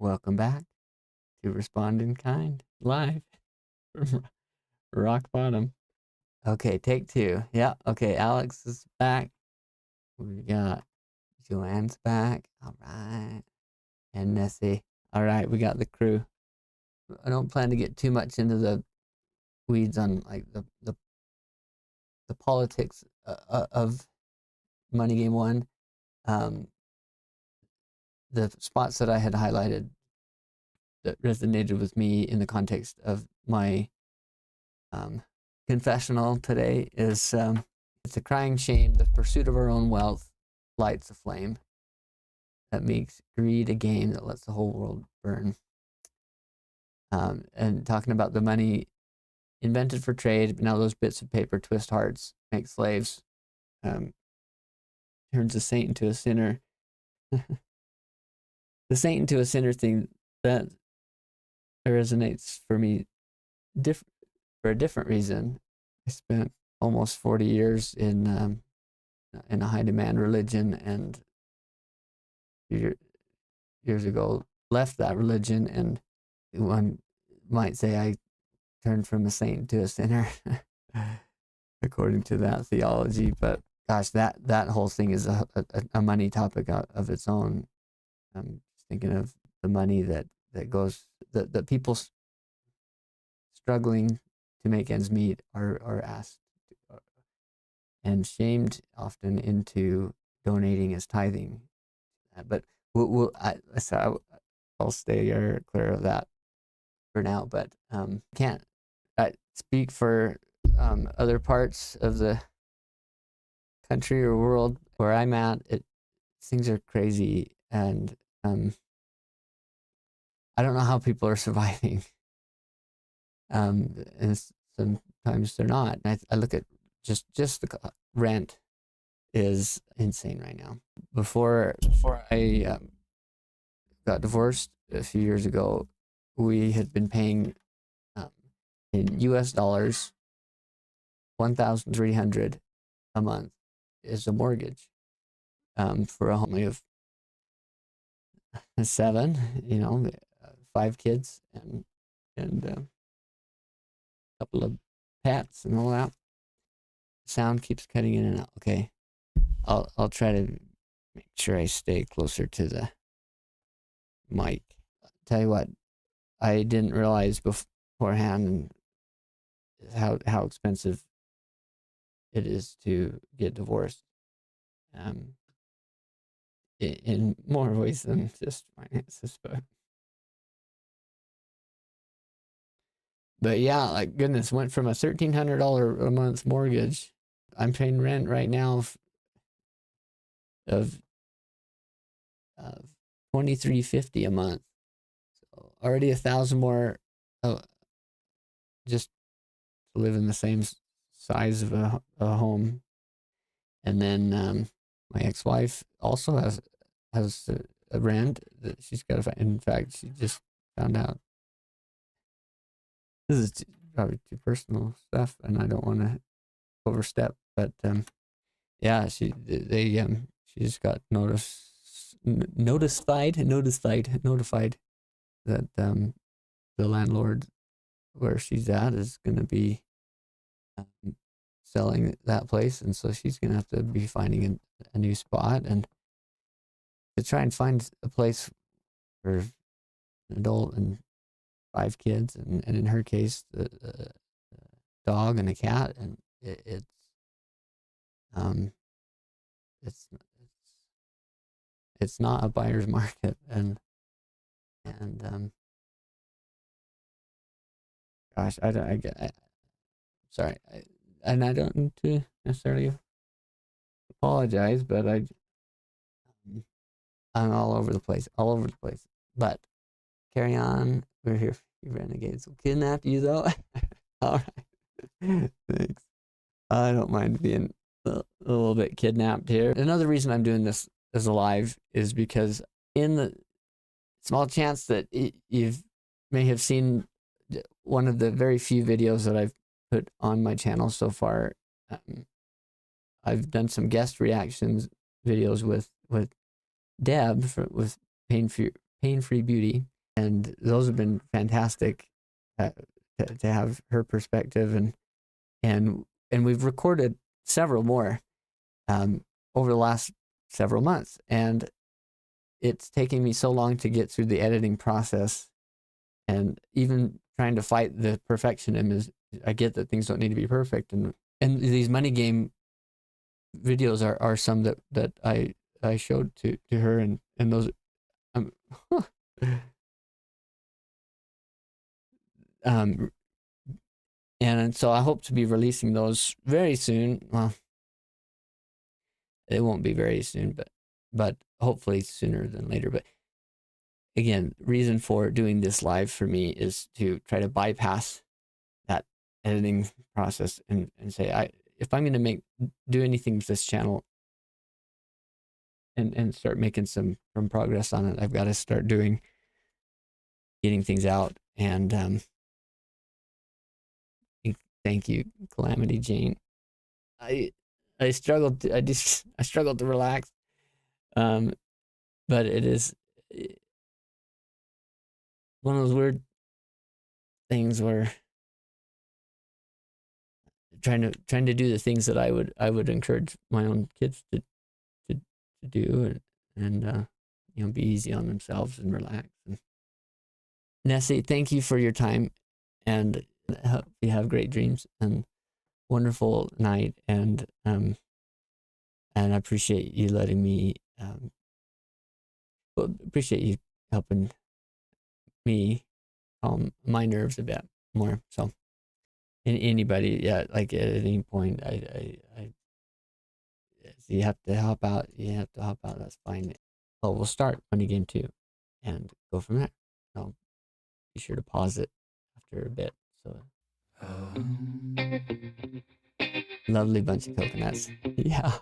Welcome back to Respond in Kind live from Rock Bottom. Okay, take two. Yeah, okay, Alex is back. We got Joanne's back. All right. And Nessie. All right, we got the crew. I don't plan to get too much into the weeds on like the politics of Money Game 1. The spots that I had highlighted that resonated with me in the context of my confessional today is it's a crying shame. The pursuit of our own wealth lights a flame that makes greed a game that lets the whole world burn. And talking about the money invented for trade, but now those bits of paper twist hearts, make slaves, turns a saint into a sinner. The saint into a sinner thing, that resonates for me for a different reason. I spent almost 40 years in a high demand religion, and years ago left that religion, and one might say I turned from a saint to a sinner according to that theology. But gosh, that whole thing is a money topic of its own. I'm just thinking of the money that goes, that people struggling to make ends meet are asked and shamed often into donating as tithing. But I'll stay clear of that for now. But can't speak for other parts of the country or world where I'm at. Things are crazy, and I don't know how people are surviving. And sometimes they're not. I look at just the rent is insane right now. Before I got divorced a few years ago, we had been paying in U.S. dollars 1,300 a month is a mortgage for a family of 7. 5 kids and a couple of pets and all that. Sound keeps cutting in and out. Okay, I'll try to make sure I stay closer to the mic. Tell you what, I didn't realize beforehand how expensive it is to get divorced. In more ways than just finances, but yeah, like goodness, went from a $1,300 a month mortgage. I'm paying rent right now of $2,350 a month. So already 1,000 more just to live in the same size of a home. And then my ex-wife also has a rent that she's got to find. In fact, she just found out. This is probably too personal stuff, and I don't want to overstep. But yeah, she just got notified that the landlord where she's at is going to be selling that place, and so she's going to have to be finding a new spot and to try and find a place for an adult and 5 kids, and in her case, the dog and a cat, and it's not a buyer's market, and gosh, sorry, and I don't need to necessarily apologize, but I'm all over the place. But carry on. We're here for you renegades. We'll kidnap you though. All right. Thanks. I don't mind being a little bit kidnapped here. Another reason I'm doing this as a live is because in the small chance that you may have seen one of the very few videos that I've put on my channel so far, I've done some guest reactions videos with Deb with Pain-Free Beauty, and those have been fantastic to have her perspective, and we've recorded several more over the last several months, and it's taking me so long to get through the editing process, and even trying to fight the perfectionism is, I get that things don't need to be perfect, and these money game videos are some that I showed to her, and those and so I hope to be releasing those very soon. Well, it won't be very soon, but hopefully sooner than later. But again, reason for doing this live for me is to try to bypass that editing process and say, if I'm going to do anything with this channel and start making some progress on it, I've got to start getting things out. And thank you, Calamity Jane. I struggled to relax, but it is one of those weird things where trying to do the things that I would encourage my own kids to do, and be easy on themselves and relax. And Nessie, thank you for your time, and I hope you have great dreams and wonderful night, and I appreciate you letting me appreciate you helping me calm my nerves a bit more. So anybody, like at any point, I you have to help out, that's fine. Well, we'll start Money Game 2 and go from there. So be sure to pause it after a bit. So lovely bunch of coconuts. Yeah.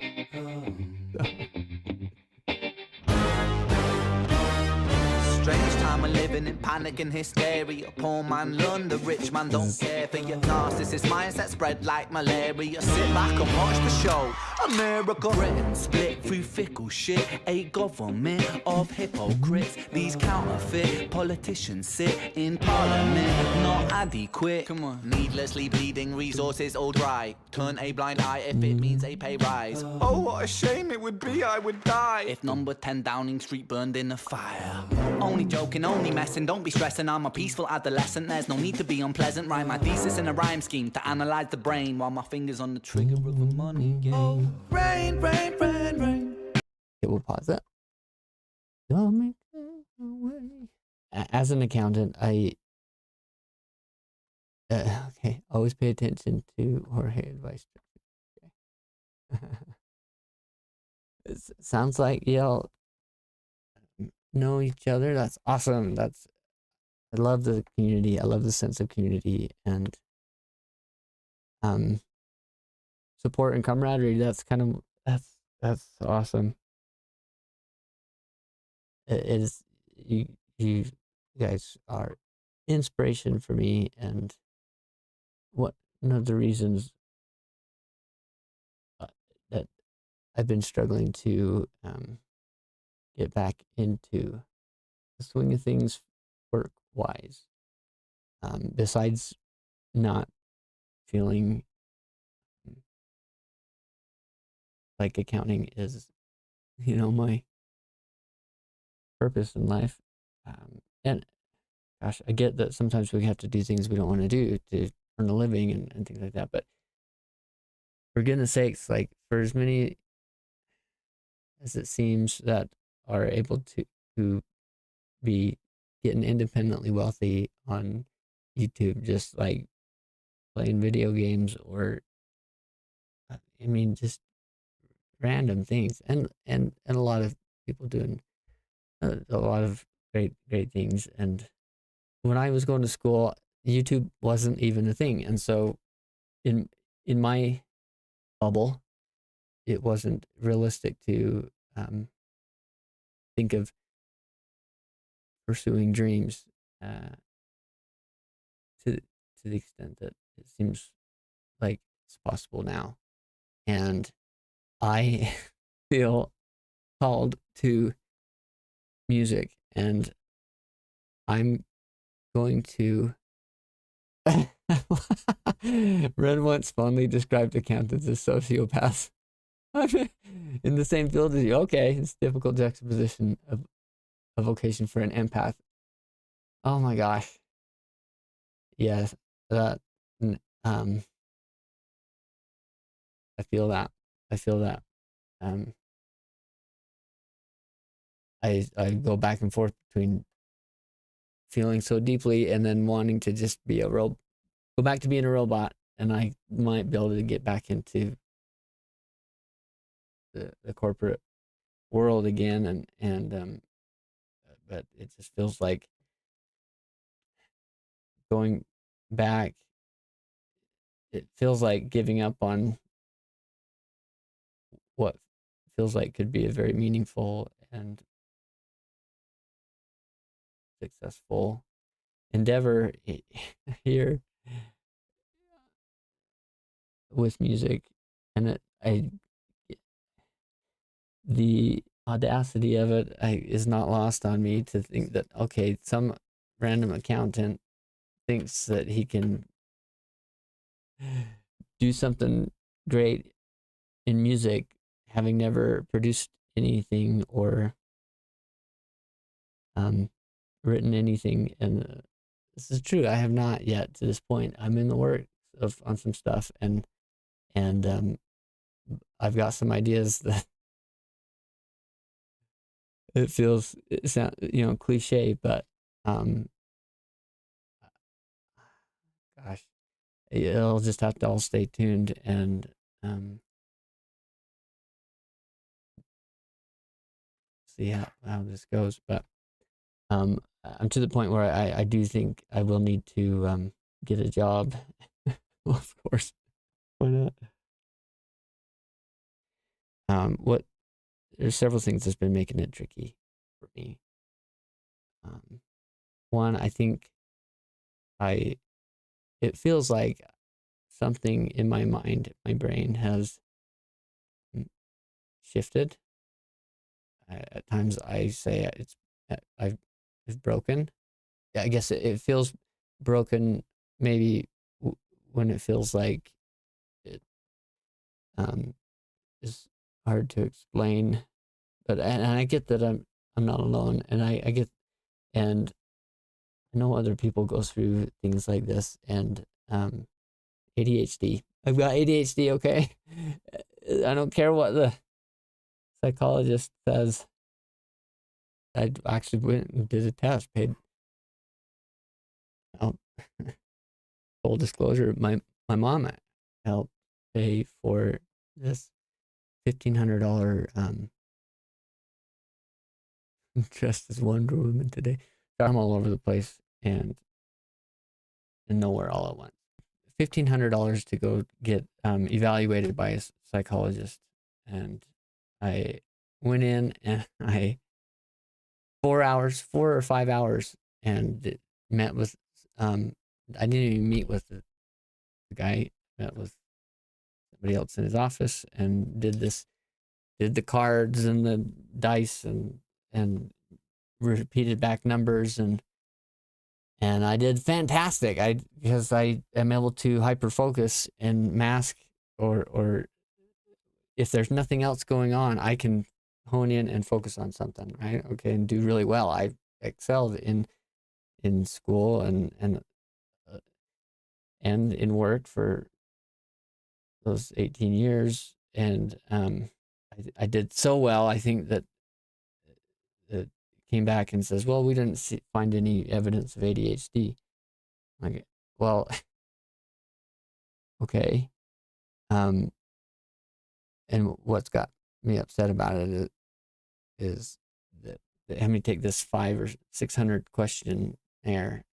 Strange time of living in panic and hysteria. Poor man learn, the rich man don't care for your narcissist mindset spread like malaria. Sit back and watch the show. America, Britain split through fickle shit. A government of hypocrites. These counterfeit politicians sit in parliament, not adequate. Come on, needlessly bleeding, resources all dry. Turn a blind eye if it means a pay rise. Oh, what a shame it would be, I would die if number 10 Downing Street burned in a fire. Only joking, only messing, don't be stressing. I'm a peaceful adolescent, there's no need to be unpleasant. Write my thesis in a rhyme scheme to analyze the brain while my fingers on the trigger of a money game. Oh, rain, rain, rain, rain. Okay, we'll pause that. Don't make it away. As an accountant, always pay attention to Jorge advice. Okay. It sounds like y'all know each other. That's awesome. I love the community. I love the sense of community and support and camaraderie. That's awesome. It is, you guys are inspiration for me, and one of the reasons that I've been struggling to get back into the swing of things work wise. Besides not feeling like accounting is, my purpose in life. And gosh, I get that sometimes we have to do things we don't want to do to earn a living and things like that. But for goodness sakes, like for as many as it seems that are able to be getting independently wealthy on YouTube, just like playing video games or, just random things, and a lot of people doing a lot of great things. And when I was going to school, YouTube wasn't even a thing, and so in my bubble, it wasn't realistic to think of pursuing dreams to the extent that it seems like it's possible now. And I feel called to music, and I'm going to. Ren once fondly described accountants as sociopaths. In the same field as you. Okay, it's difficult juxtaposition of a vocation for an empath. Oh my gosh. Yes, that. Um, I feel that. I feel that. Um, I go back and forth between feeling so deeply and then wanting to just be go back to being a robot, and I might be able to get back into the corporate world again, and but it just feels like going back. It feels like giving up on what feels like could be a very meaningful and successful endeavor here with music, and the audacity of it is not lost on me to think that, okay, some random accountant thinks that he can do something great in music, having never produced anything or written anything. And this is true. I have not yet to this point. I'm in the works on some stuff, and I've got some ideas that it sounds cliche, but um, gosh, it'll just have to all stay tuned and see how this goes. But I'm to the point where I do think I will need to get a job. Well, of course, why not? What There's several things that's been making it tricky for me. One, I think it feels like something in my mind, my brain has shifted. At times I say it's broken. I guess it feels broken maybe when it feels like it is hard to explain. But and I get that I'm not alone, and I get, and I know other people go through things like this, and ADHD. I've got ADHD. Okay, I don't care what the psychologist says. I actually went and did a test. Paid. Oh, full disclosure, my mom helped pay for this $1,500 just as Wonder Woman today. I'm all over the place and nowhere all at once. $1,500 to go get evaluated by a psychologist, and I went in and 4 or 5 hours, and met with I didn't even meet with the guy. Met with somebody else in his office and did the cards and the dice and repeated back numbers, and I did fantastic. Because I am able to hyper focus and mask, or if there's nothing else going on, I can hone in and focus on something, right? Okay, and do really well. I excelled in school uh, and in work for those 18 years, and I did so well. I think that it came back and says, well, we didn't find any evidence of ADHD. Like, well, okay. And what's got me upset about it is that they had me take this 500 or 600 questionnaire.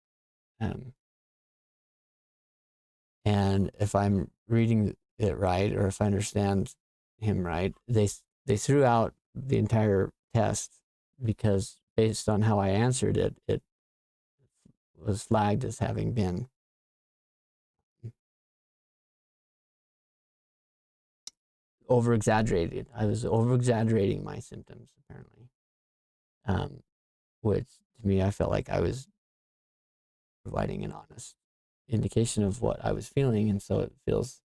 And if I'm reading it right, or if I understand him right, they threw out the entire test because based on how I answered it, it was flagged as having been over exaggerated. I was over exaggerating my symptoms, apparently, which to me, I felt like I was providing an honest indication of what I was feeling, and so it feels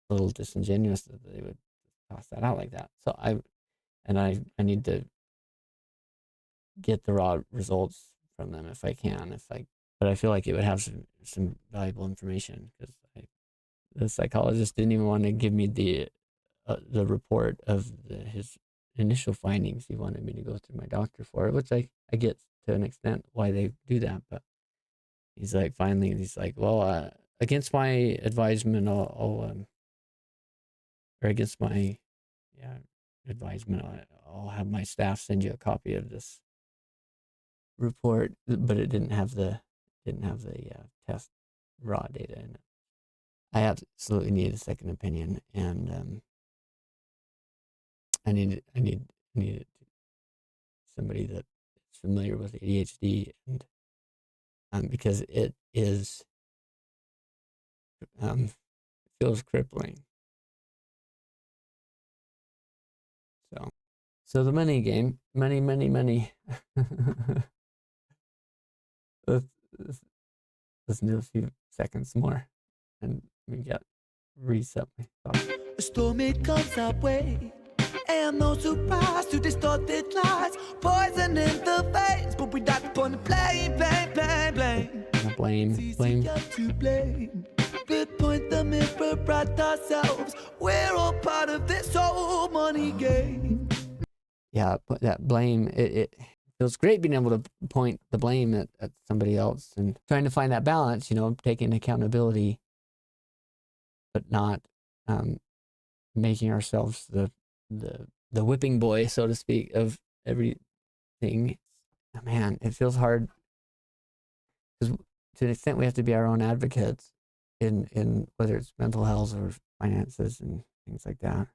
a little disingenuous that they would toss that out like that. So I need to get the raw results from them if I can. But I feel like it would have some valuable information, because the psychologist didn't even want to give me the report of his initial findings. He wanted me to go through my doctor for it, which I get to an extent why they do that. But he's like, finally, he's like, well, against my advisement, or against my advisement, I'll have my staff send you a copy of this report, but it didn't have the test raw data in it. I absolutely need a second opinion, and I need somebody that is familiar with ADHD, and because it is feels crippling. So the money game, money. let's, let's do a few seconds more, and we get reset my thoughts. A storm, it comes our way, and no surprise to distorted lies, poison in the veins, but we got to blame. Blame. To blame. But point the mirror at ourselves. We're all part of this whole money game. Yeah, but that blame, it feels great being able to point the blame at somebody else, and trying to find that balance, taking accountability, but not making ourselves the whipping boy, so to speak, of everything. Man, it feels hard, because to an extent we have to be our own advocates in whether it's mental health or finances and things like that.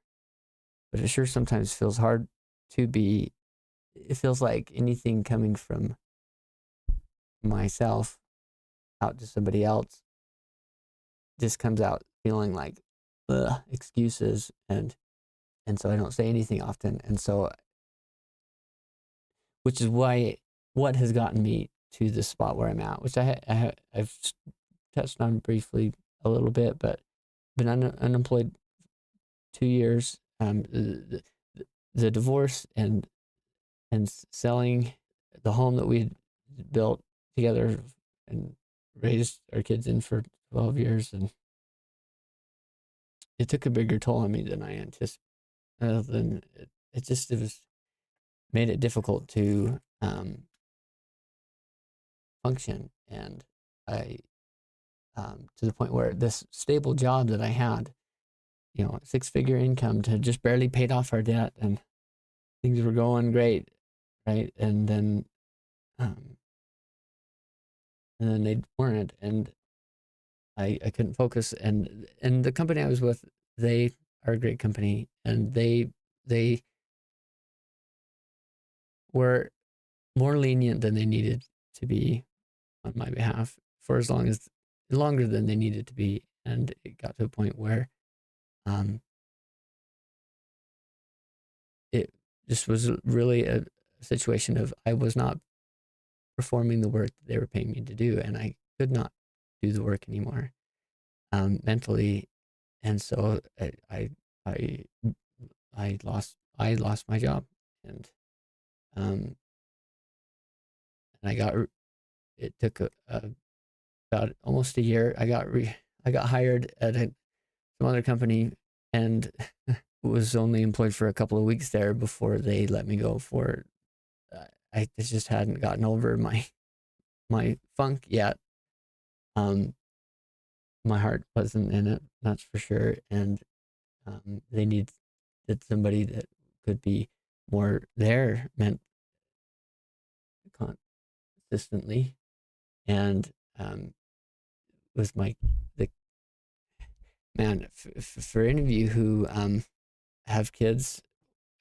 But it sure sometimes feels hard to be. It feels like anything coming from myself out to somebody else just comes out feeling like excuses, and so I don't say anything often, and so, which is why what has gotten me to the spot where I'm at, which I've touched on briefly a little bit, but been unemployed 2 years. The divorce and selling the home that we built together and raised our kids in for 12 years, and it took a bigger toll on me than I anticipated. It was made it difficult to function, and I to the point where this stable job that I had, 6-figure income, to just barely paid off our debt, and things were going great, right? And then they weren't, and I couldn't focus. And the company I was with, they are a great company, and they were more lenient than they needed to be on my behalf for longer than they needed to be. And it got to a point where it just was really a situation of I was not performing the work that they were paying me to do, and I could not do the work anymore mentally, and so I lost my job, and I got it took about almost a year. I got hired at some other company, and was only employed for a couple of weeks there before they let me go. For I just hadn't gotten over my funk yet. My heart wasn't in it, that's for sure, and they needed somebody that could be more there, meant consistently, and was the man for any of you who have kids,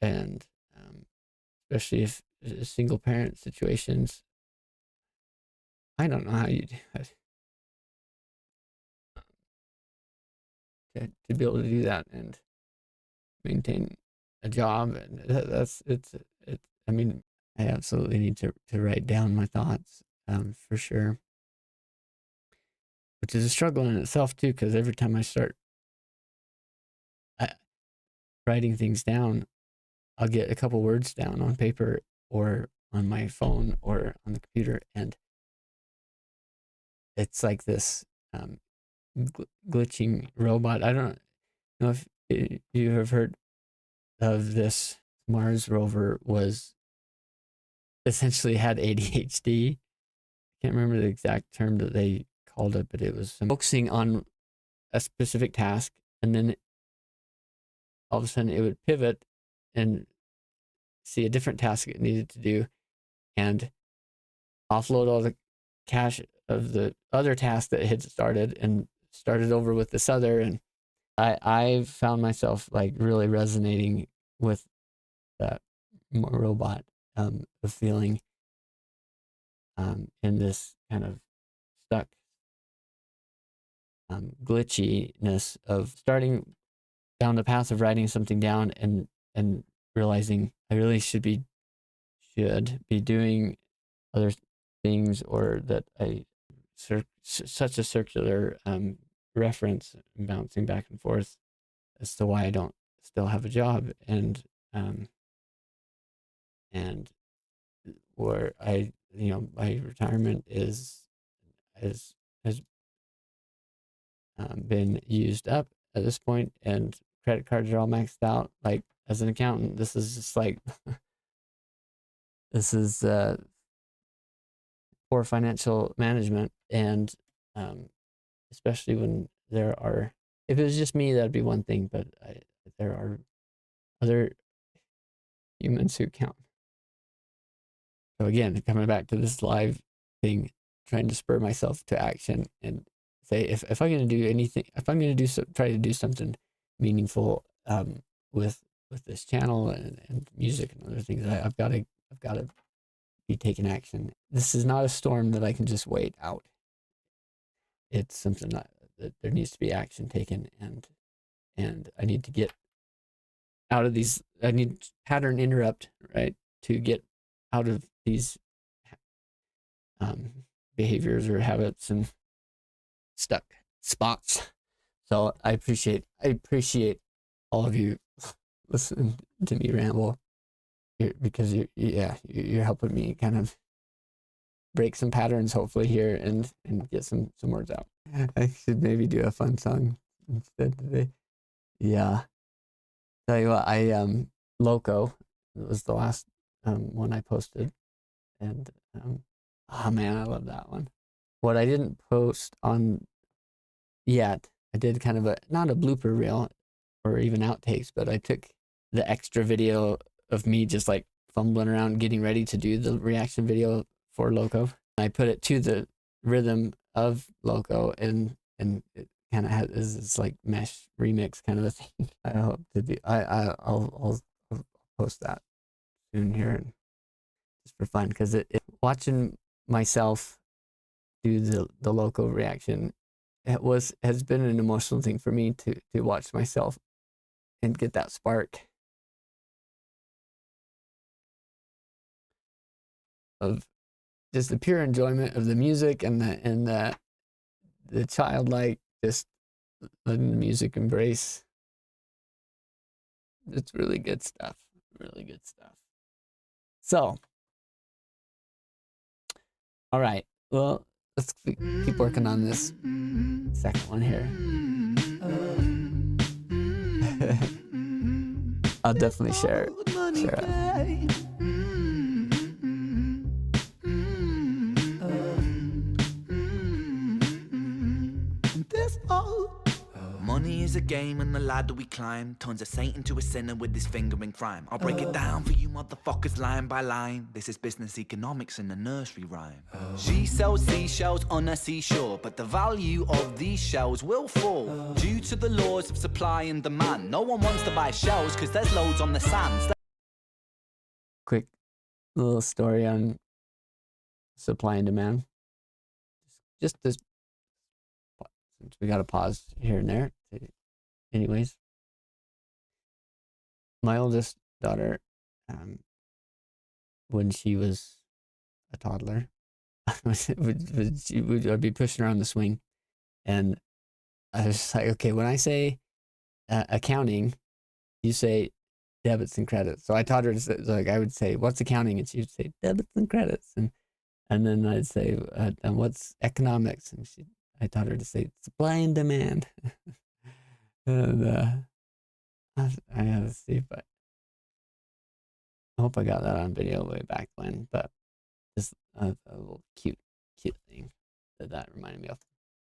and especially if single parent situations. I don't know how you do it, to be able to do that and maintain a job, and it's. I mean, I absolutely need to write down my thoughts, for sure. which is a struggle in itself too, because every time I start writing things down, I'll get a couple words down on paper or on my phone or on the computer, and it's like this glitching robot. I don't know if you have heard of this. Mars rover was essentially had ADHD. I can't remember the exact term that they called it, but it was focusing on a specific task, and then all of a sudden it would pivot and see a different task it needed to do and offload all the cache of the other task that it had started and started over with this other. And I found myself like really resonating with that robot, of feeling in this kind of stuck glitchiness of starting down the path of writing something down and realizing I really should be doing other things, or that I such a circular reference and bouncing back and forth as to why I don't still have a job, and where my retirement has been used up at this point, and credit cards are all maxed out. Like, as an accountant, this is just like this is poor financial management, and especially when there are, if it was just me, that'd be one thing, but there are other humans who count. So again, coming back to this live thing, trying to spur myself to action and say, if I'm going to do anything, if I'm going to try to do something meaningful with this channel and music and other things, I've got to be taking action. This is not a storm that I can just wait out. It's something that there needs to be action taken, and I need to get out of these. I need pattern interrupt, right, to get out of these behaviors or habits and stuck spots. So I appreciate all of you listening to me ramble, because you're helping me kind of break some patterns, hopefully, here, and get some words out. I should maybe do a fun song instead today. Yeah. Tell you what, Loco was the last one I posted, and oh man, I love that one. What I didn't post on yet, I did kind of not a blooper reel or even outtakes, but I took the extra video of me just like fumbling around getting ready to do the reaction video for Loco. I put it to the rhythm of Loco, and it kind of has this like mesh remix kind of a thing. I hope to do. I'll post that soon here, just for fun, because watching myself do the Loco reaction, has been an emotional thing for me to watch myself and get that spark of just the pure enjoyment of the music and the childlike, just letting the music embrace. It's really good stuff. Really good stuff. So, all right. Well, let's keep working on this second one here. I'll definitely share it. Money is a game and the ladder we climb turns a saint into a sinner with his finger in crime. I'll break it down for you motherfuckers line by line. This is business economics in a nursery rhyme. She sells seashells on a seashore, but the value of these shells will fall due to the laws of supply and demand. No one wants to buy shells because there's loads on the sand. Quick little story on supply and demand. Just this, since we got to pause here and there. Anyways, my oldest daughter, when she was a toddler, I'd be pushing her on the swing, And I was just like, okay, when I say accounting, you say debits and credits. So I taught her to say, like, I would say, what's accounting? And she would say debits and credits. And then I'd say, and what's economics? And I taught her to say supply and demand. And I had to see, but I hope I got that on video way back when. But just a little cute thing that reminded me of.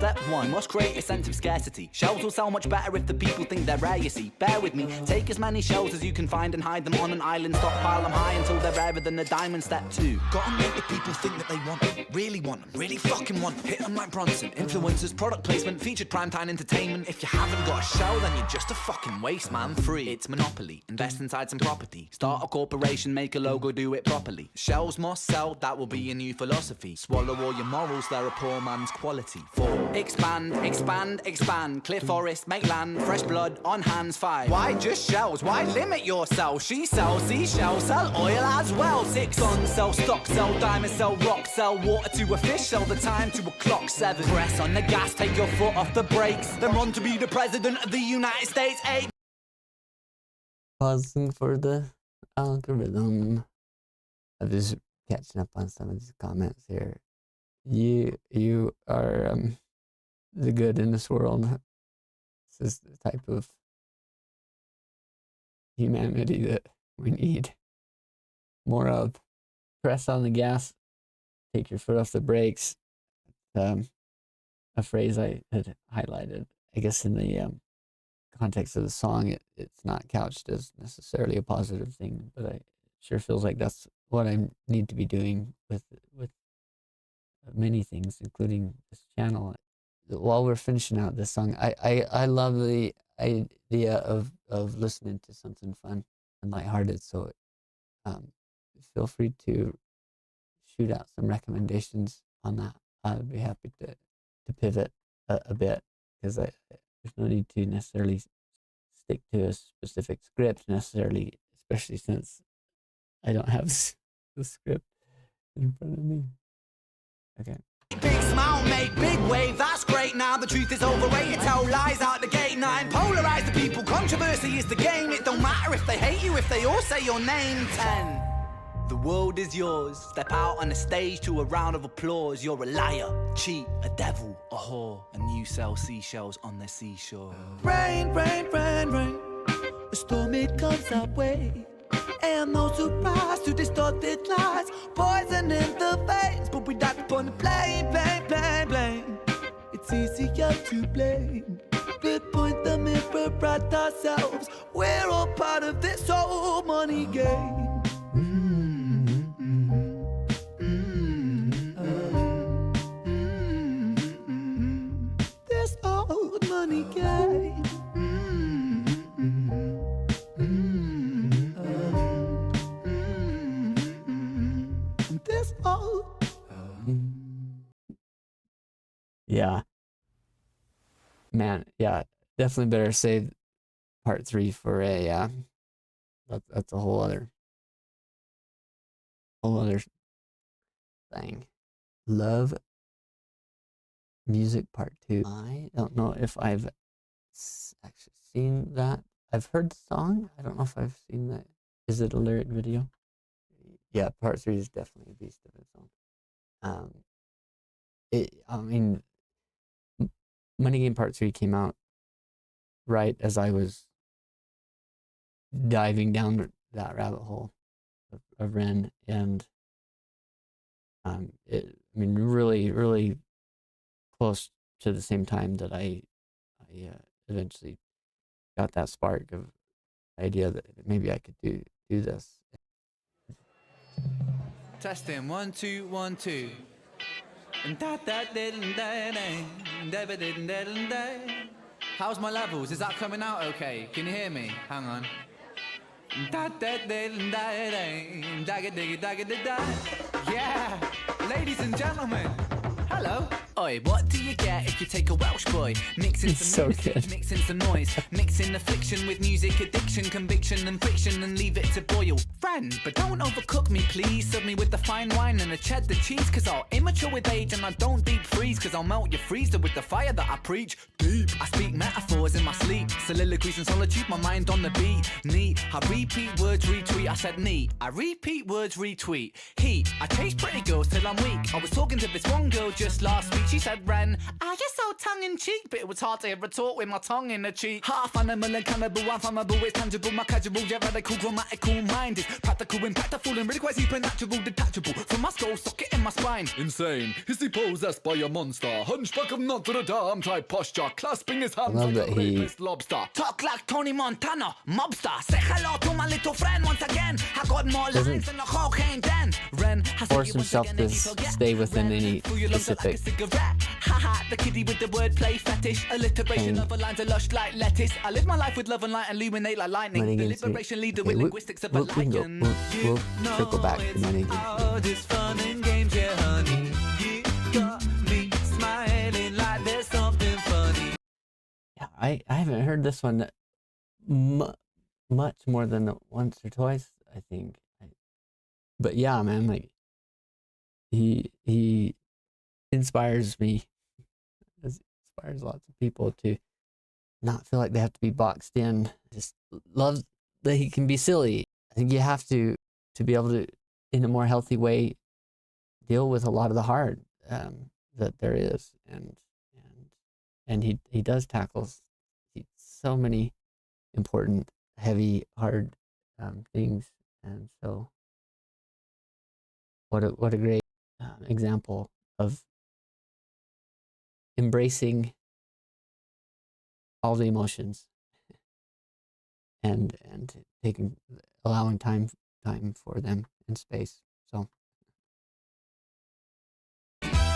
Step 1, must create a sense of scarcity. Shells will sell much better if the people think they're rare, you see. Bear with me, take as many shells as you can find and hide them on an island. Stockpile them high until they're rarer than a diamond. Step 2, gotta make the people think that they want them. Really want them, really fucking want them. Hit them like Bronson. Influencers, product placement, featured primetime entertainment. If you haven't got a shell, then you're just a fucking waste, man. Free, it's monopoly. Invest inside some property. Start a corporation, make a logo, do it properly. Shells must sell, that will be your new philosophy. Swallow all your morals, they're a poor man's quality. 4, expand, expand, expand. Clear forest, make land, fresh blood on hands. 5, why just shells? Why limit yourself? She sells seashells, sell oil as well. 6, guns, sell stock, sell diamonds, sell rock, sell water to a fish, sell the time to a clock. 7, press on the gas, take your foot off the brakes, then run to be the president of the United States. 8, pausing for the algorithm. I'm just catching up on some of these comments here. You are the good in this world. This is the type of humanity that we need more of. Press on the gas, take your foot off the brakes. A phrase I had highlighted, I guess in the context of the song, it's not couched as necessarily a positive thing, but it sure feels like that's what I need to be doing with many things, including this channel. While we're finishing out this song, I love the idea of listening to something fun and lighthearted. So feel free to shoot out some recommendations on that. I'd be happy to pivot a bit, because there's no need to necessarily stick to a specific script necessarily, especially since I don't have the script in front of me. Okay. big smile, make big wave, that's great. Now the truth is overrated, tell lies out the gate. 9, polarize the people, controversy is the game. It don't matter if they hate you, if they all say your name. 10, the world is yours. Step out on the stage to a round of applause. You're a liar, cheat, a devil, a whore, and you sell seashells on the seashore. Rain, rain, rain, rain, a storm it comes our way. And no surprise to distorted lies, poison in the veins, but we die upon the blame, blame, blame, blame. It's easier to blame, but point the mirror at ourselves. We're all part of this whole money game. This old money game. Yeah, man. Yeah, definitely better save part 3 for a. That's a whole other thing. Love Music Part 2. I don't know if I've actually seen that. I've heard the song. I don't know if I've seen that. Is it a lyric video? Yeah, Part 3 is definitely a beast of its own. I mean, Money Game Part 3 came out right as I was diving down that rabbit hole of Ren, and really, really close to the same time that I eventually got that spark of idea that maybe I could do this. Testing 1 2 1 2. How's my levels? Is that coming out okay? Can you hear me? Hang on. Yeah, ladies and gentlemen, hello. Oi, what do you get if you take a Welsh boy? Mixing It's so some music, good. mixing some noise, mixing affliction with music, addiction, conviction and friction, and leave it to boil. Friend, but don't overcook me, please. Serve me with the fine wine and the cheddar cheese, cause I'll immature with age and I don't deep freeze, cause I'll melt your freezer with the fire that I preach. Deep, I speak metaphors in my sleep, soliloquies and solitude, my mind on the beat. Neat, I repeat words, retweet. I said neat, I repeat words, retweet. Heat, I chase pretty girls till I'm weak. I was talking to this one girl just last week. She said, Ren, you're so tongue-in-cheek, but it was hard to hear her talk with my tongue in her cheek. Half animal and cannibal, I'm flammable, it's tangible. My casual, yeah, radical, grammatical mind is practical, impactful, and really quite supernatural, detachable from my skull socket in my spine. Insane, is he possessed by a monster? Hunchback of Notre Dame type posture, clasping his hands love like that a he- rapist lobster. Talk like Tony Montana, mobster. Say hello to my little friend once again. I got more lines than a cocaine den. Ren has Force you once himself again to if you forget. stay within Ren, any fill your lungs up like a specific cigarette. Haha, the kiddie with the wordplay fetish. Alliteration thing. of a lines are lush like lettuce. I live my life with love and light, illuminate like lightning. Money The against me. liberation leader Okay, with we- linguistics of a we can go. lion. We'll circle back to money against me. all this fun and games, yeah, honey. You got me smiling like there's something funny. Yeah, I haven't heard this one much more than once or twice, I think. But yeah, man, like he inspires me, inspires lots of people to not feel like they have to be boxed in. Just love that he can be silly. I think you have to be able to, in a more healthy way, deal with a lot of the hard that there is, and he does tackle so many important, heavy, hard things, and so what a great example of embracing all the emotions and allowing time for them and space. So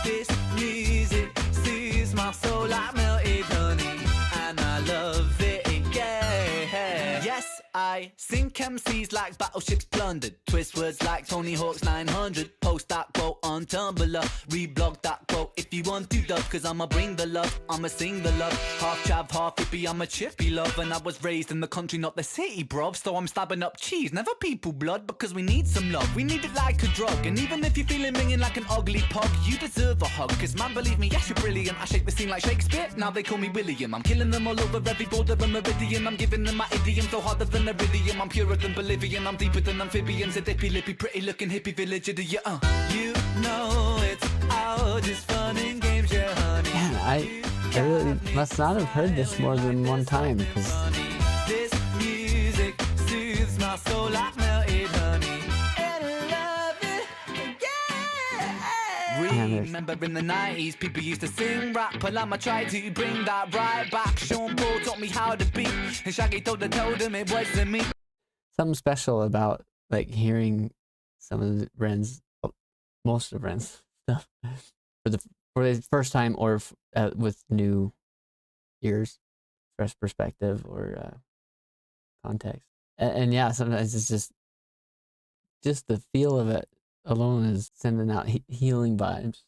This music soothes my soul like melted honey, and I love it, yeah. Yes, I sink MCs like battleships plundered, twist words like Tony Hawk's 900, post that quote on Tumblr, reblog that quote if you want to, dub, cause I'ma bring the love, I'ma sing the love, half chav, half hippie, I'm a chippy love, and I was raised in the country, not the city, bruv, so I'm stabbing up cheese, never people blood, because we need some love, we need it like a drug, and even if you're feeling minging like an ugly pug, you deserve a hug, cause man, believe me, yes, you're brilliant, I shake the scene like Shakespeare, now they call me William, I'm killing them all over every border of meridian, I'm giving them my idiom, so harder than iridium, I'm purer than Bolivian, I'm deeper than amphibians, a dippy lippy, pretty looking hippie village, you know it's all just fun and games, yeah, honey. man, I really must not have heard this more than one time, because This music soothes my soul like melted honey. And I love it, yeah. Man, there's- Remember in the 90s, people used to sing rap, and I'ma try to bring that right back. Sean Paul taught me how to beat, and Shaggy told him it wasn't me. something special about like hearing some of the Ren's, most of Ren's stuff for the first time, or with new ears, fresh perspective, or context. And yeah, sometimes it's just the feel of it alone is sending out healing vibes.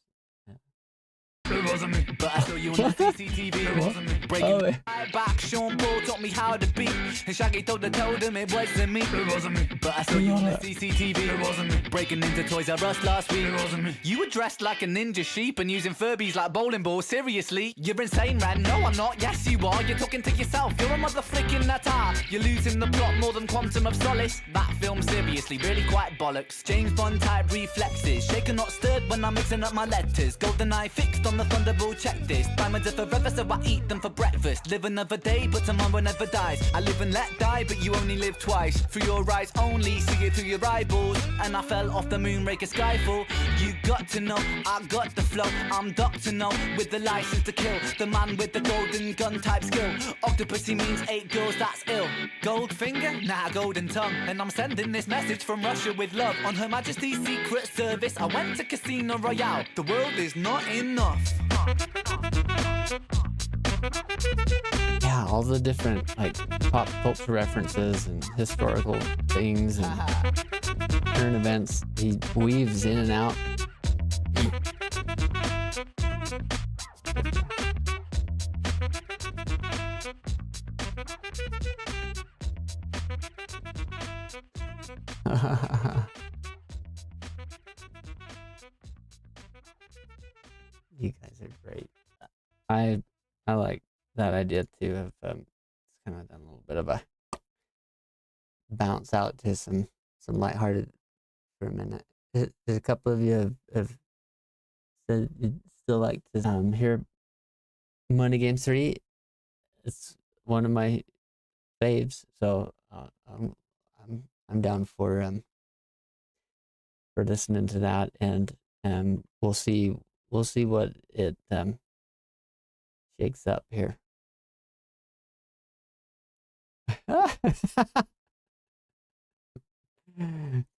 It wasn't me. But I saw you on the CCTV. It wasn't me. Breaking right back, Sean Paul taught me how to beat, and Shaggy told him it wasn't me. It wasn't me. But I saw you on the CCTV. It wasn't me. Breaking into Toys R Us last week. It wasn't me. You were dressed like a ninja sheep and using Furbies like bowling balls. Seriously, you're insane, Ran. No, I'm not. Yes, you are. You're talking to yourself. You're a mother flicking that art. You're losing the plot more than Quantum of Solace. That film, seriously, really quite bollocks. James Bond type reflexes. Shaken, not stirred when I'm mixing up my letters. Golden eye fixed on the Thunderbolt checklist. Diamonds are forever, so I eat them for breakfast. Live another day, but tomorrow never dies. I live and let die, but you only live twice. Through your eyes only, see it through your eyeballs. And I fell off the moonraker skyfall. You got to know, I got the flow. I'm Dr. No, with the license to kill. The man with the golden gun type skill. Octopussy means 8 girls, that's ill. Gold finger? Nah, golden tongue. And I'm sending this message from Russia with love. On Her Majesty's Secret Service, I went to Casino Royale. The world is not enough. Yeah, all the different like pop culture references and historical things and current events he weaves in and out. You guys are great. I like that idea too of it's kind of done a little bit of a bounce out to some lighthearted for a minute. There's a couple of you have said you'd still like to hear Money Game 3. It's one of my faves, so I'm down for listening to that, and we'll see what it shakes up here.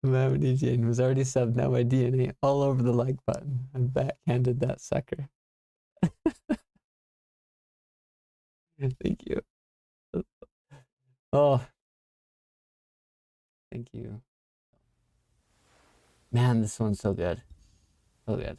Calamity Jane was already subbed. Now my DNA all over the like button. I backhanded that sucker. Thank you. Oh, thank you. Man, this one's so good. So good.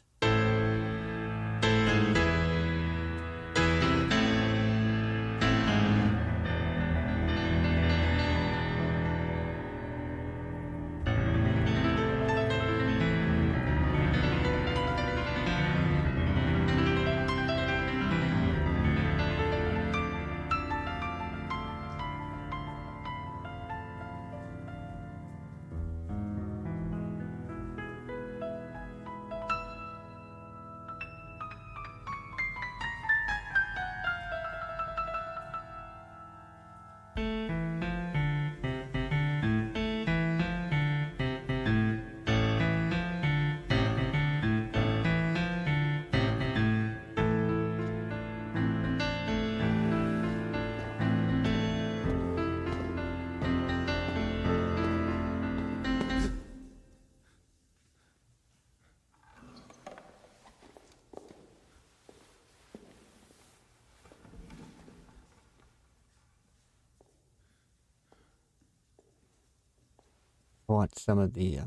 Watch some of the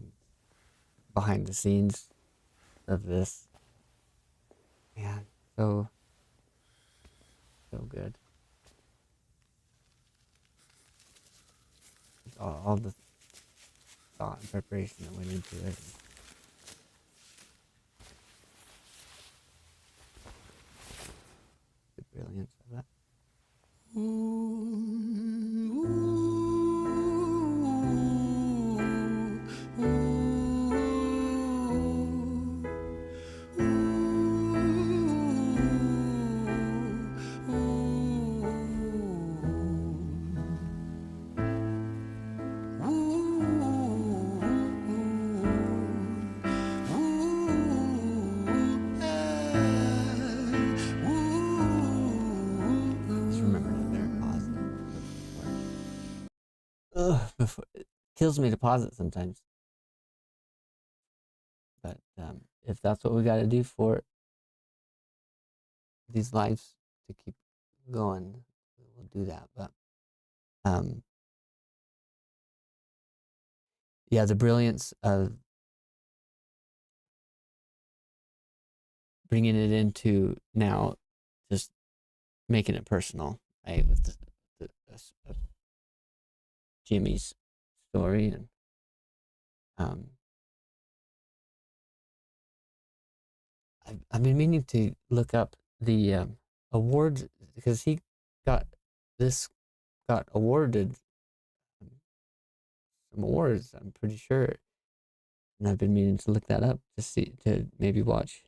behind the scenes of this. Man, so good. All the thought and preparation that went into it. The brilliance of that. It kills me to pause it sometimes, but if that's what we got to do for these lives to keep going, we'll do that. But yeah, the brilliance of bringing it into now, just making it personal, right, with the Jimmy's story, and I've been meaning to look up the awards, because he got awarded some awards, I'm pretty sure, and I've been meaning to look that up to maybe watch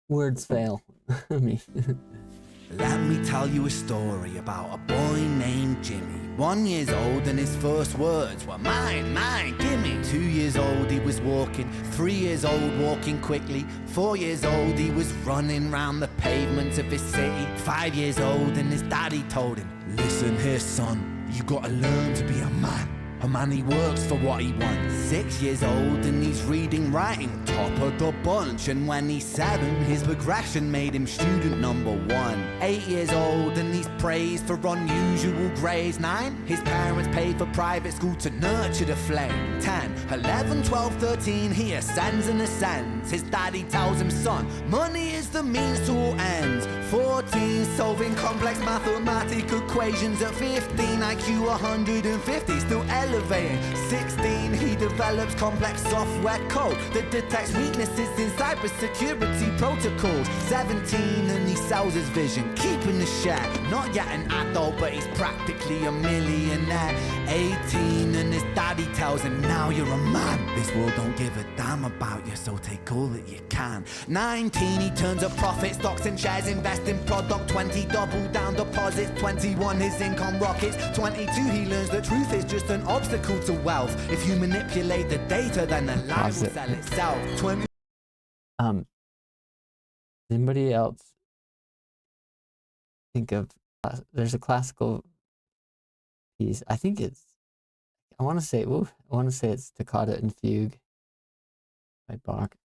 words fail. I mean. Let me tell you a story about a boy named Jimmy. 1 year old and his first words were mine, gimme. 2 years old he was walking, 3 years old walking quickly. 4 years old he was running round the pavements of his city. 5 years old and his daddy told him, listen here son, you gotta learn to be a man. A man, he works for what he wants. 6 years old and he's reading, writing, top of the bunch. And when he's 7, his progression made him student number 1. 8 years old and he's praised for unusual grades. 9, his parents paid for private school to nurture the flame. 10, 11, 12, 13, he ascends and ascends. His daddy tells him, son, money is the means to all ends. 14, solving complex mathematical equations. At 15, IQ 150, still elevating. 16, he develops complex software code that detects weaknesses in cybersecurity protocols. 17, and he sells his vision, keeping the share. Not yet an adult, but he's practically a millionaire. 18, and his daddy tells him, now you're a man. This world don't give a damn about you, so take all that you can. 19, he turns a profit, stocks and shares, invest in product. 20, double down deposits. 21, his income rockets. 22, he learns the truth is just an obstacle to wealth. If you manipulate the data, then the lie will sell itself. 20. Anybody else think of, there's a classical piece, I think it's, I want to say it's Toccata and Fugue by Bach.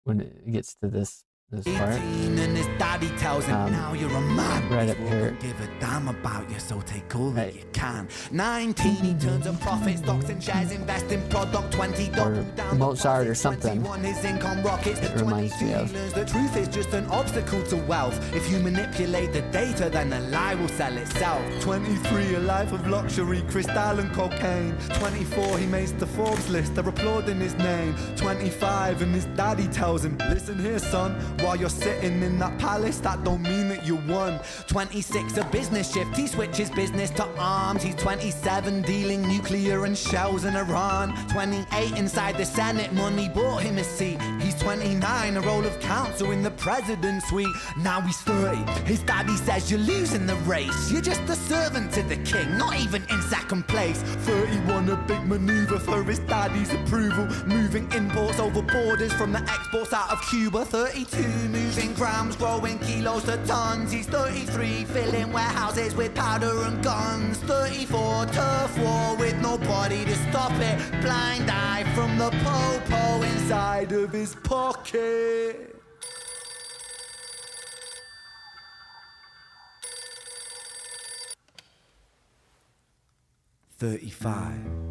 When it gets to this part, and his daddy tells him, now you're a man. right up here, Don't give a damn about you, so take all that you can. 19, he turns a profit, stocks and shares, invest in product. 20, double down Mozart or something. 21, his income rockets. It reminds me of. He learns the truth is just an obstacle to wealth. If you manipulate the data, then the lie will sell itself. 23, a life of luxury, crystal and cocaine. 24, he makes the Forbes list, they're applauding his name. 25, and his daddy tells him, listen here, son, while you're sitting in that palace, that don't mean that you won. 26, a business shift, he switches business to arms. He's 27, dealing nuclear and shells in Iran. 28, inside the Senate, money bought him a seat. He's 29, a role of counsel in the president's suite. Now he's 30, his daddy says you're losing the race. You're just a servant to the king, not even in second place. 31, a big maneuver for his daddy's approval, moving imports over borders from the exports out of Cuba. 32, moving grams, growing kilos to tons. He's 33, filling warehouses with powder and guns. 34, turf war with nobody to stop it. Blind eye from the po-po inside of his pocket.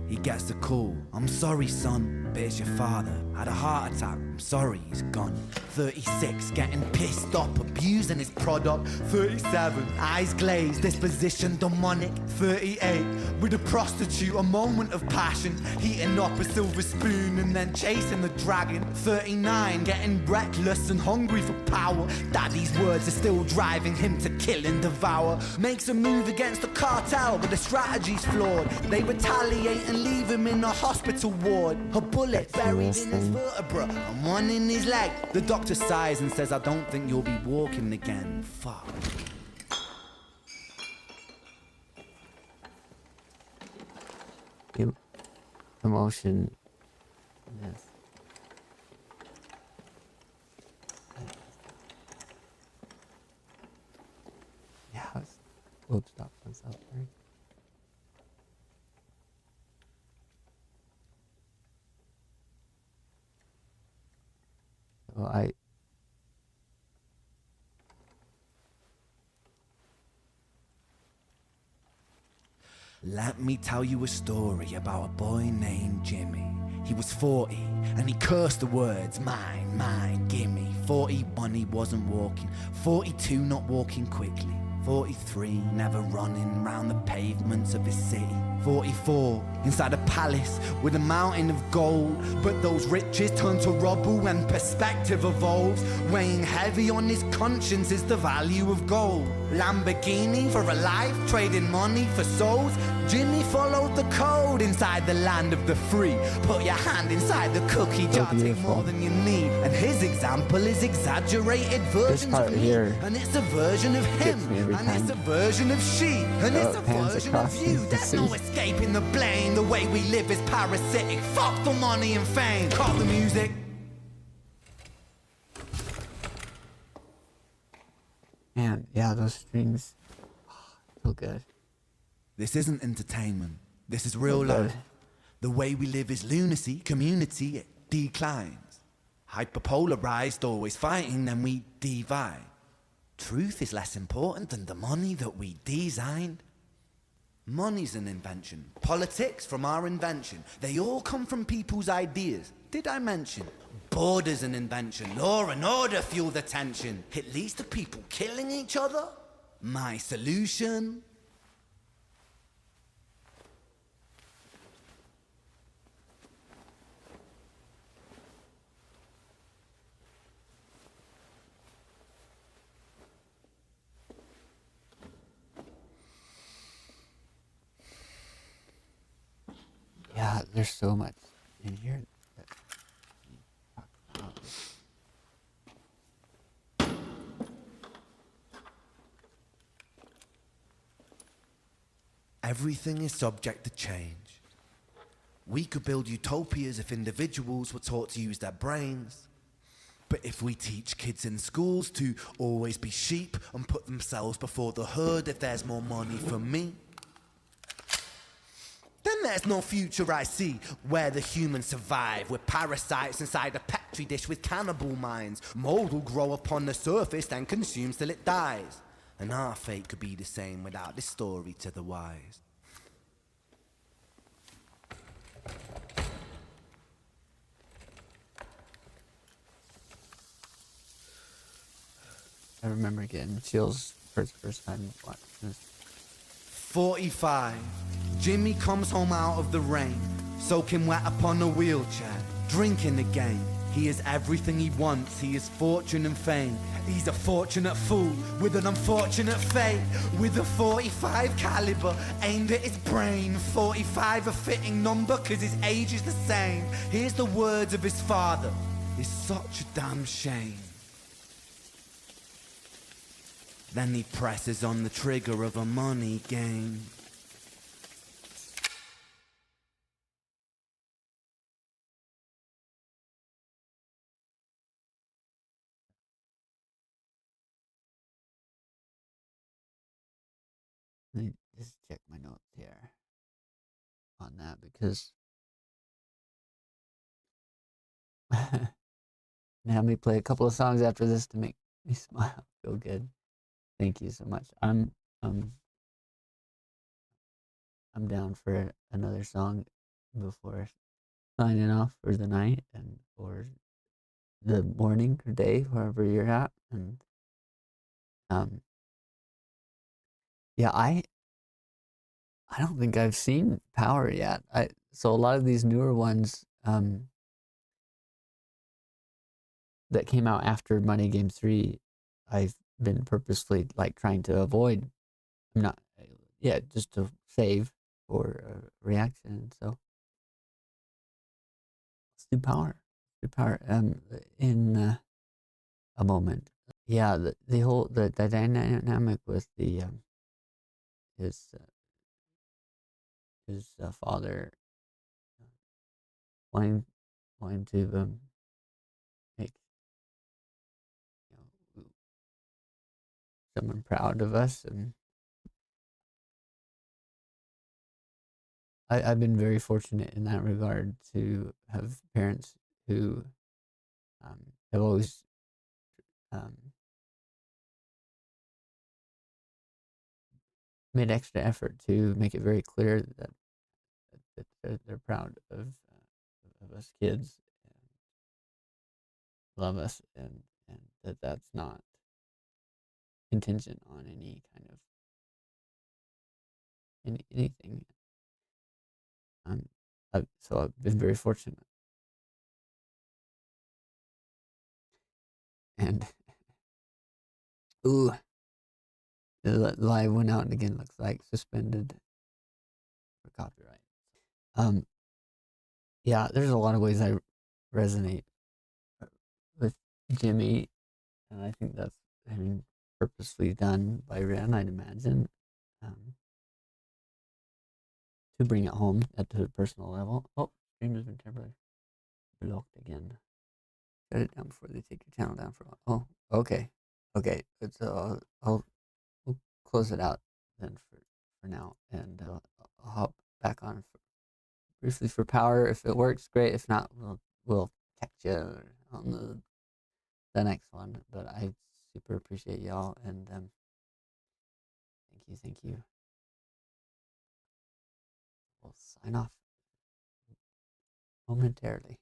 He gets a call. I'm sorry, son, but it's your father. Had a heart attack. I'm sorry, he's gone. 36, getting pissed off, abusing his product. 37, eyes glazed, disposition demonic. 38, with a prostitute, a moment of passion, heating up a silver spoon and then chasing the dragon. 39, getting reckless and hungry for power. Daddy's words are still driving him to kill and devour. Makes a move against the cartel, but the strategy's flawed. They retaliate and leave him in a hospital ward. A bullet buried in his vertebra and one in his leg. The doctor sighs and says, I don't think you'll be walking again. Fuck. Emotion. Yes. Yeah. Whoops, stop myself. Sorry. Well, Let me tell you a story about a boy named Jimmy. He was 40 and he cursed the words, mine, mine, gimme. 41, he wasn't walking. 42, not walking quickly. 43, never running round the pavements of his city. 44, inside a palace with a mountain of gold. But those riches turn to rubble when perspective evolves. Weighing heavy on his conscience is the value of gold. Lamborghini for a life, trading money for souls. Jimmy followed the code inside the land of the free. Put your hand inside the cookie jar, take more than you need. And his example is exaggerated versions of me. Here, and it's a version of him. And it's a version of she. And it's a version of you. There's no escaping the blame. The way we live is parasitic. Fuck the money and fame. Cut the music. Man, yeah, those strings, so good. This isn't entertainment. This is real good. life. The way we live is lunacy, community, it declines. Hyperpolarized, always fighting, then we divide. Truth is less important than the money that we designed. Money's an invention. Politics from our invention. They all come from people's ideas. Did I mention? Border's an invention. Law and order fuel the tension. It leads to people killing each other. My solution? Yeah, there's so much in here that we talk about. Everything is subject to change. We could build utopias if individuals were taught to use their brains. But if we teach kids in schools to always be sheep and put themselves before the herd if there's more money for me, then there's no future I see where the humans survive with parasites inside a petri dish with cannibal minds. Mold will grow upon the surface and consumes till it dies. And our fate could be the same without this story to the wise. I remember getting chills first time watching this. 45. Jimmy comes home out of the rain, soaking wet upon a wheelchair, drinking again. He is everything he wants, he is fortune and fame. He's a fortunate fool with an unfortunate fate. With a 45 caliber aimed at his brain. 45 a fitting number cause his age is the same. Here's the words of his father, it's such a damn shame. Then he presses on the trigger of a money game. Let me just check my notes here on that because and have me play a couple of songs after this to make me smile, feel good. Thank you so much. I'm down for another song before signing off for the night and for the morning or day wherever you're at. And yeah, I don't think I've seen Power yet. So a lot of these newer ones that came out after Money Game 3, I've been purposefully like trying to avoid. I'm not, yeah, just to save for a reaction. So let's do Power. Do Power in a moment. Yeah, the whole the dynamic with the his father wanting to make someone proud of us, and I've been very fortunate in that regard to have parents who have always um, made extra effort to make it very clear that they're proud of us kids and love us, and that that's not contingent on any kind of anything. So I've been very fortunate, and ooh, the live went out again. Looks like suspended for copyright. Yeah, there's a lot of ways I resonate with Jimmy, and I think that's, I mean, purposely done by Ren, I'd imagine, to bring it home at the personal level. Oh, stream has been temporarily blocked again. Shut it down before they take your channel down for a while. Oh, okay. Okay, so we'll close it out then for now, and I'll hop back on briefly for power. If it works, great. If not, we'll catch you on the next one. But I super appreciate y'all, and thank you. We'll sign off momentarily.